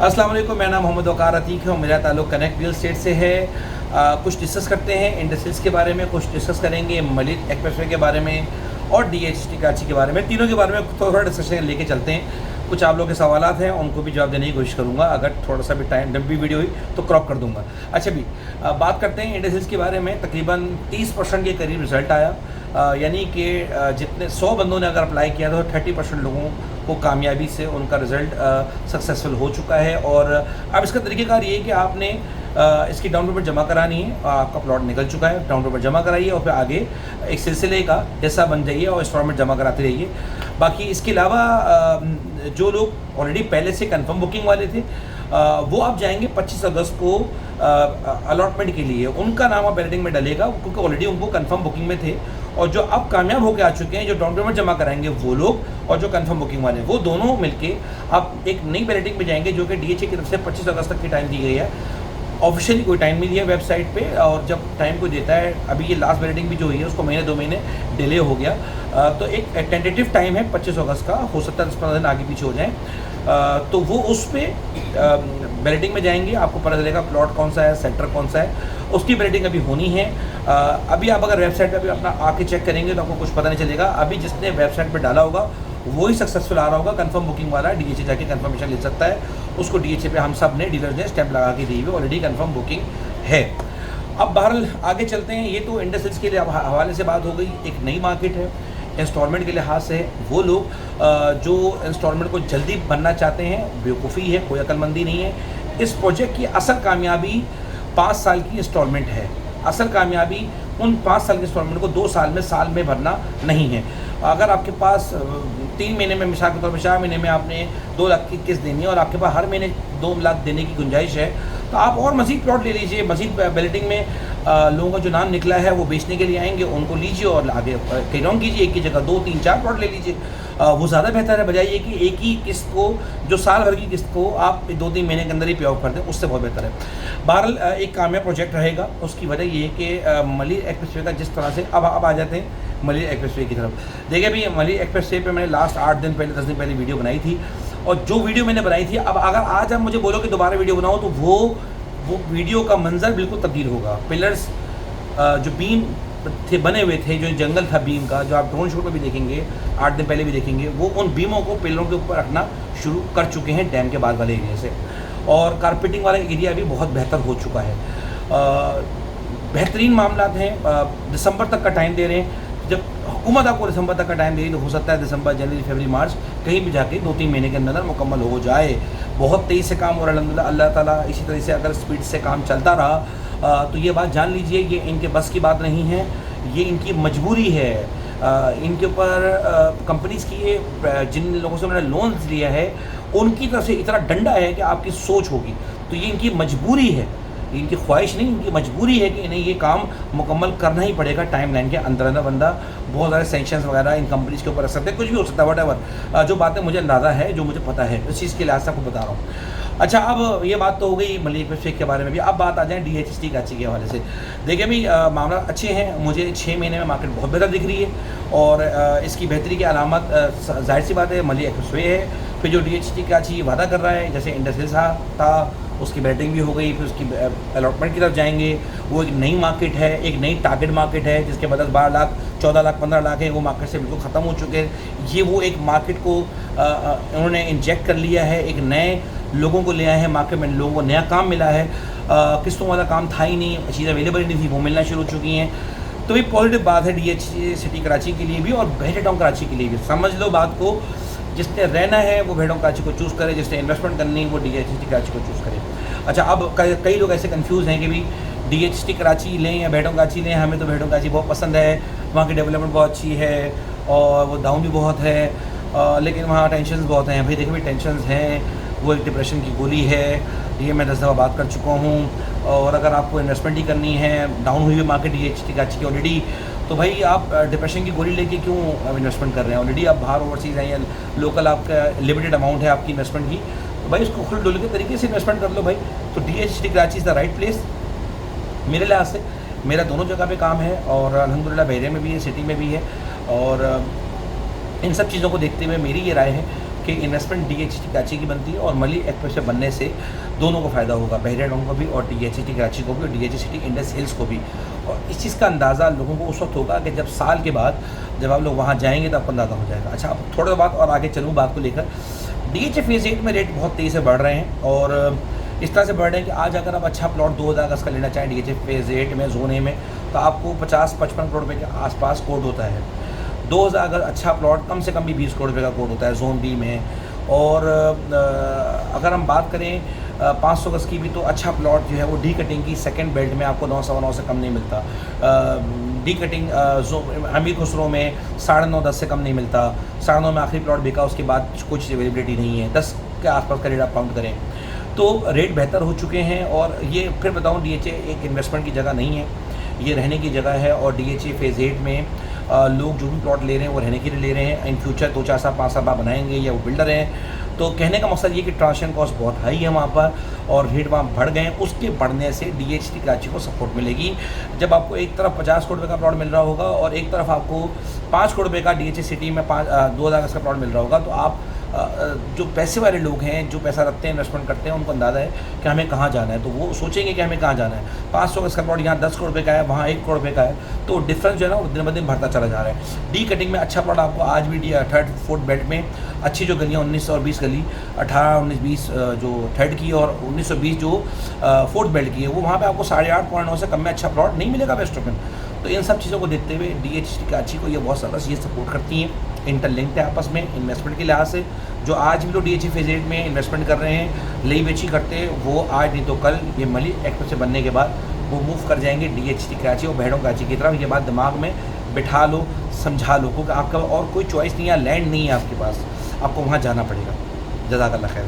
अस्सलाम वालेकुम, मेरा नाम मोहम्मद वकार अतीक है और मेरा ताल्लुक़ कनेक्ट रियल एस्टेट से है। कुछ डिस्कस करते हैं इंडस्ट्रीज के बारे में, कुछ डिस्कस करेंगे मलिक एक्सप्रेसवे के बारे में और DHT कराची के बारे में। तीनों के बारे में थोड़ा डिस्कशन लेके चलते हैं। कुछ आप लोगों के सवाल हैं, उनको भी जवाब देने की कोशिश करूँगा। अगर थोड़ा सा भी टाइम लंबी वीडियो हुई तो क्रॉप कर दूँगा। अच्छा भी बात करते हैं इंडस्ट्रीज के बारे में। तकरीबन 30% के करीब रिज़ल्ट आया, यानी कि जितने 100 बंदों ने अगर अप्लाई किया तो 30% लोगों को कामयाबी से उनका रिज़ल्ट सक्सेसफुल हो चुका है। और अब इसका तरीक़ेकार ये है कि आपने इसकी डाउन पेमेंट जमा करानी है। आपका प्लॉट निकल चुका है, डाउन पेमेंट जमा कराइए और फिर आगे एक सिलसिले का हिस्सा बन जाइए और इंस्टॉलमेंट जमा कराते रहिए। बाकी इसके अलावा जो लोग ऑलरेडी पहले से कंफर्म बुकिंग वाले थे वो आप जाएंगे 25 अगस्त को अलॉटमेंट के लिए। उनका नाम अब बैलेटिंग में डलेगा क्योंकि ऑलरेडी उनको कंफर्म बुकिंग में थे। और जो अब कामयाब होकर आ चुके हैं, जो डाउन पेमेंट जमा कराएंगे वो लोग और जो कंफर्म बुकिंग वाले, वो दोनों मिलके आप एक नई बैलेटिंग में जाएंगे जो कि DHA की तरफ से 25 अगस्त तक की टाइम दी गई है। ऑफिशियली कोई टाइम नहीं दिया वेबसाइट पे, और जब टाइम को देता है, अभी ये लास्ट बैलेटिंग भी जो हुई है उसको महीने 2 महीने डिले हो गया। तो एक टेंटेटिव टाइम है 25 अगस्त का, हो सकता है 10-15 दिन आगे पीछे हो जाए। तो वो उस पर बैलेटिंग में जाएंगे, आपको पता चलेगा प्लॉट कौन सा है, सेक्टर कौन सा है। उसकी बैलेटिंग अभी होनी है। अभी आप अगर वेबसाइट पर अभी अपना आके चेक करेंगे तो आपको कुछ पता नहीं चलेगा। अभी जिसने वेबसाइट पर डाला होगा वही सक्सेसफुल आ रहा होगा। कंफर्म बुकिंग वाला DHA जाके कंफर्मेशन ले सकता है। उसको DHA पे हम सब ने डीलर ने स्टैंप लगा के दी हुई, ऑलरेडी कंफर्म बुकिंग है। अब बहरहाल आगे चलते हैं। ये तो इंडस्ट्रीज के लिए हवाले से बात हो गई। एक नई मार्केट है इंस्टॉलमेंट के लिहाज से। वो लोग जो इंस्टॉलमेंट को जल्दी बनना चाहते हैं, बेवकूफ़ी है, कोई अक्लमंदी नहीं है। इस प्रोजेक्ट की असल कामयाबी 5 साल की इंस्टॉलमेंट है। असल कामयाबी उन 5 साल के इंस्टॉलमेंट को 2 साल में भरना नहीं है। अगर आपके पास 3 महीने में, मिसाल के तौर पर 4 महीने में आपने 2 लाख की किस्त देनी है और आपके पास हर महीने 2 लाख देने की गुंजाइश है, तो आप और मज़ीद प्लॉट ले लीजिए। मज़ीद बैलेटिंग में लोगों का जो नाम निकला है वो बेचने के लिए आएंगे, उनको लीजिए और आगे कैरी ऑन कीजिए। एक की जगह 2, 3, 4 प्लॉट ले लीजिए। वो ज़्यादा बेहतर है, बजाय ये कि एक ही किस्त को, जो साल भर की किस्त को आप 2-3 महीने के अंदर ही पे ऑफ कर दें, उससे बहुत बेहतर है। बहरहाल एक कामयाब प्रोजेक्ट रहेगा। उसकी वजह ये है कि मलिक एक्सप्रेसवे का जिस तरह से अब आ जाते हैं मलिक एक्सप्रेसवे की तरफ। देखिए अभी मलिक एक्सप्रेसवे पे मैंने लास्ट 8 दिन पहले, 10 दिन पहले वीडियो बनाई थी, और जो वीडियो मैंने बनाई थी, अब अगर आज आप मुझे बोलो कि दोबारा वीडियो बनाओ तो वो वीडियो का मंजर बिल्कुल तब्दील होगा। पिलर्स जो बीम थे बने हुए थे, जो जंगल था बीम का, जो आप ड्रोन शूट में भी देखेंगे, 8 दिन पहले भी देखेंगे, वो उन बीमों को पिलरों के ऊपर रखना शुरू कर चुके हैं डैम के बाद वाले एरिया से। और कारपेटिंग वाला एरिया भी बहुत बेहतर हो चुका है। बेहतरीन मामला हैं। दिसंबर तक का टाइम दे रहे हैं। जब हुकूमत आपको दिसंबर तक का टाइम दे रही तो हो सकता है दिसंबर, जनवरी, फरवरी, मार्च कहीं भी जाके 2-3 महीने के अंदर मुकम्मल हो जाए। बहुत तेज़ी से काम हो रहा है अल्हम्दुलिल्लाह। अल्लाह ताला इसी तरह से अगर स्पीड से काम चलता रहा तो ये बात जान लीजिए, ये इनके बस की बात नहीं है, ये इनकी मजबूरी है। इनके ऊपर कंपनीज़ की ये, जिन लोगों से उन्होंने लोन्स लिया है उनकी तरफ से इतना डंडा है कि आपकी सोच होगी। तो ये इनकी मजबूरी है, इनकी ख्वाहिश नहीं, इनकी मजबूरी है कि इन्हें ये काम मुकम्मल करना ही पड़ेगा टाइम लाइन के अंदर अंदर। बंदा बहुत सारे सेंक्शंस वगैरह इन कंपनीज़ के ऊपर रख सकते हैं, कुछ भी हो सकता है, वट जो बातें मुझे अंदाज़ा है, जो मुझे पता है, इस चीज़ के लिहाज से आपको बता रहा हूँ। अच्छा, अब ये बात तो हो गई मलिक एक्सप्रेसवे के बारे में भी। अब बात आ जाए DHT कराची के हवाले से। देखिए अभी मामला अच्छे हैं। मुझे 6 महीने में मार्केट बहुत बेहतर दिख रही है, और इसकी बेहतरी की अलामत जाहिर सी बात है मलिक एक्सप्रेसवे है। फिर जो DHT कराची वादा कर रहा है, जैसे इंडस्ट्रीज था, उसकी बैटिंग भी हो गई, फिर उसकी अलॉटमेंट की तरफ जाएंगे। वो एक नई मार्केट है, एक नई टारगेट मार्केट है जिसके बदल 12 लाख, 14 लाख, 15 लाख है। वो मार्केट से बिल्कुल ख़त्म हो चुके हैं। ये वो एक मार्केट को उन्होंने इंजेक्ट कर लिया है, एक नए लोगों को ले आए हैं मार्केट में, लोगों को नया काम मिला है। किस्तों वाला काम था ही नहीं, चीज़ें अवेलेबल नहीं थी, वो मिलना शुरू हो चुकी हैं। तो ये पॉजिटिव बात है DHA सिटी कराची के लिए भी और बेहतर टाउन कराची के लिए भी। समझ लो बात को, जिसने रहना है वो बेहतर कराची को चूज़ करे, जिसने इन्वेस्टमेंट करनी है वो DHT कराची को चूज़ करे। अच्छा, अब कई लोग ऐसे कंफ्यूज हैं कि भी DHT कराची लें या बेहतर कराची लें। हमें तो बेहतर कराची बहुत पसंद है, वहाँ की डेवलपमेंट बहुत अच्छी है और वो डाउन भी बहुत है, लेकिन वहाँ टेंशन बहुत हैं। भाई देखिए, टेंशन हैं, वो एक डिप्रेशन की गोली है, ये मैं 10 दफ़ा बात कर चुका हूँ। और अगर आपको इन्वेस्टमेंट ही करनी है, डाउन हुई हुई मार्केट DHT कराची की ऑलरेडी, तो भाई आप डिप्रेशन की गोली लेके क्यों इन्वेस्टमेंट कर रहे हैं? ऑलरेडी आप बाहर ओवरसीज़ हैं या लोकल आपका लिमिटेड अमाउंट है आपकी इन्वेस्टमेंट की, तो भाई उसको खुल डुल के तरीके से इन्वेस्टमेंट कर लो भाई। तो DHT Karachi is the right place मेरे लिहाज से। मेरा दोनों जगह पे काम है और अल्हम्दुलिल्लाह बहरे में भी है, सिटी में भी है। और इन सब चीज़ों को देखते हुए मेरी ये राय है कि इन्वेस्टमेंट DHT कराची की बनती है और मलिक एक्सप्रेसवे बनने से दोनों को फ़ायदा होगा, बहरिया टाउन को भी और DHT कराची को भी और DHT सिटी इंडस हिल्स को भी। और इस चीज़ का अंदाज़ा लोगों को उस वक्त होगा कि जब साल के बाद जब आप लोग वहाँ जाएंगे तो आपको अंदाज़ा हो जाएगा। अच्छा, अब थोड़ा बात और आगे चलूँ बात को लेकर, DHA फेज़ 8 में रेट बहुत तेज़ी से बढ़ रहे हैं और इस तरह से बढ़ रहे हैं कि आज अगर आप अच्छा प्लॉट 2000 गज का लेना चाहें DHA फेज़ 8 में जोन ए में तो आपको 50-55 करोड़ रुपये के आसपास कोट होता है। 2000 अगर अच्छा प्लॉट कम से कम भी 20 करोड़ रुपये का कोट होता है जोन बी में। और अगर हम बात करें 500 गज की भी तो अच्छा प्लॉट जो है वो डी कटिंग की सेकंड बेल्ट में आपको 9-9 से कम नहीं मिलता। डी कटिंग अमीर खुसरो में 9.5-10 से कम नहीं मिलता। 9.5 में आखिरी प्लॉट बिका, उसके बाद कुछ अवेलेबिलिटी नहीं है। 10 के आसपास का रेट आप काउंट करें तो रेट बेहतर हो चुके हैं। और ये फिर बताऊँ, DHA एक इन्वेस्टमेंट की जगह नहीं है, ये रहने की जगह है। और DHA फेज़ 8 में लोग जो भी प्लॉट ले रहे हैं वो रहने के लिए ले रहे हैं। इन फ्यूचर 2-4 साल 5 साल बाद बनाएंगे या वो बिल्डर हैं। तो कहने का मकसद ये कि ट्रांसपोर्टेशन कॉस्ट बहुत हाई है वहाँ पर और रेट वहाँ बढ़ गए हैं। उसके बढ़ने से DHT कराची को सपोर्ट मिलेगी। जब आपको एक तरफ 50 करोड़ रुपये का प्लॉट मिल रहा होगा और एक तरफ आपको 5 करोड़ रुपये का DHA सिटी में 2000 का प्लॉट मिल रहा होगा, तो आप जो पैसे वाले लोग हैं, जो पैसा रखते हैं, इन्वेस्टमेंट करते हैं, उनको अंदाज़ा है कि हमें कहाँ जाना है। तो वो सोचेंगे कि हमें कहाँ जाना है। 500 का इसका प्लॉट यहाँ 10 करोड़ रुपये का है, वहाँ 1 करोड़ रुपये का है, तो डिफरेंस जो है ना वो दिन ब दिन बढ़ता चला जा रहा है। डी कटिंग में अच्छा प्लॉट आपको आज भी 3rd 4th बेल्ट में अच्छी जो गलियाँ 19 और 20 गली 18, 19, 20 जो 3rd की और 19 और 20 जो 4th बेल्ट की है, वो वहाँ पर आपको 8.5-9 से कम में अच्छा प्लॉट नहीं मिलेगा वेस्ट ओपन। तो इन सब चीज़ों को देखते हुए DHT कराची को ये बहुत ज़्यादा ये सपोर्ट करती हैं, इंटरलिंक्ड है आपस में इन्वेस्टमेंट के लिहाज से। जो आज भी लोग DHA फेज़ 8 में इन्वेस्टमेंट कर रहे हैं, लई बेची करते हैं, वो आज नहीं तो कल ये मलिक एक्सप्रेसवे बनने के बाद वो मूव कर जाएंगे DHT कराची और बहरों कराची की तरफ। ये बात दिमाग में बिठा लो, समझा लो, क्योंकि आपका और कोई चॉइस नहीं है, लैंड नहीं है आपके पास, आपको वहाँ जाना पड़ेगा। जज़ाकल्लाह खैर।